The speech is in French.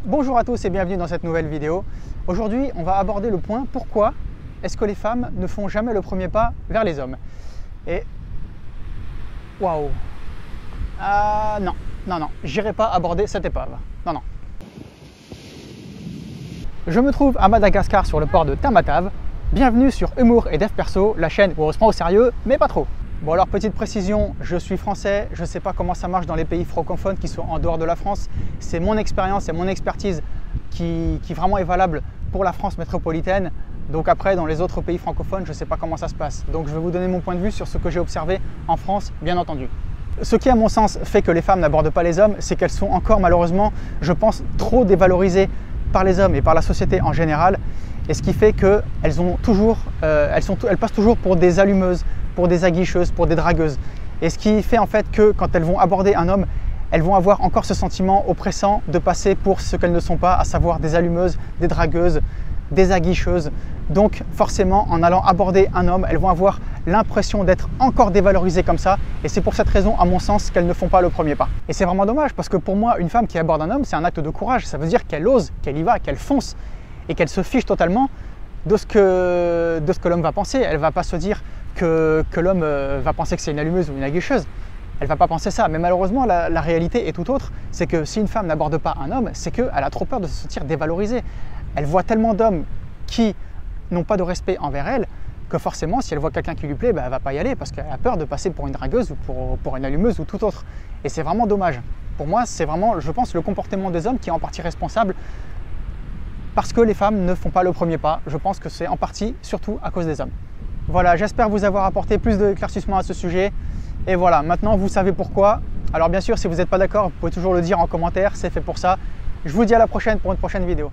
Bonjour à tous et bienvenue dans cette nouvelle vidéo. Aujourd'hui, on va aborder le point pourquoi est-ce que les femmes ne font jamais le premier pas vers les hommes. Et waouh, non, j'irai pas aborder cette épave. Non. Je me trouve à Madagascar sur le port de Tamatave. Bienvenue sur Humour et Dev Perso, la chaîne où on se prend au sérieux, mais pas trop. Bon alors petite précision, je suis français, je ne sais pas comment ça marche dans les pays francophones qui sont en dehors de la France. C'est mon expérience et mon expertise qui vraiment est valable pour la France métropolitaine. Donc après, dans les autres pays francophones, je ne sais pas comment ça se passe. Donc je vais vous donner mon point de vue sur ce que j'ai observé en France, bien entendu. Ce qui, à mon sens, fait que les femmes n'abordent pas les hommes, c'est qu'elles sont encore malheureusement, je pense, trop dévalorisées par les hommes et par la société en général. Et ce qui fait qu'elles passent toujours pour des allumeuses, pour des aguicheuses, pour des dragueuses. Et ce qui fait en fait que quand elles vont aborder un homme, elles vont avoir encore ce sentiment oppressant de passer pour ce qu'elles ne sont pas, à savoir des allumeuses, des dragueuses, des aguicheuses. Donc forcément, en allant aborder un homme, elles vont avoir l'impression d'être encore dévalorisées comme ça. Et c'est pour cette raison, à mon sens, qu'elles ne font pas le premier pas. Et c'est vraiment dommage parce que pour moi, une femme qui aborde un homme, c'est un acte de courage. Ça veut dire qu'elle ose, qu'elle y va, qu'elle fonce et qu'elle se fiche totalement de ce que l'homme va penser. Elle ne va pas se dire que l'homme va penser que c'est une allumeuse ou une aguicheuse. Elle ne va pas penser ça. Mais malheureusement, la réalité est tout autre. C'est que si une femme n'aborde pas un homme, c'est qu'elle a trop peur de se sentir dévalorisée. Elle voit tellement d'hommes qui n'ont pas de respect envers elle que forcément, si elle voit quelqu'un qui lui plaît, elle ne va pas y aller parce qu'elle a peur de passer pour une dragueuse ou pour une allumeuse ou tout autre. Et c'est vraiment dommage. Pour moi, c'est vraiment, je pense, le comportement des hommes qui est en partie responsable parce que les femmes ne font pas le premier pas. Je pense que c'est en partie, surtout à cause des hommes. Voilà, j'espère vous avoir apporté plus d'éclaircissement à ce sujet. Et voilà, maintenant vous savez pourquoi. Alors bien sûr, si vous n'êtes pas d'accord, vous pouvez toujours le dire en commentaire, c'est fait pour ça. Je vous dis à la prochaine pour une prochaine vidéo.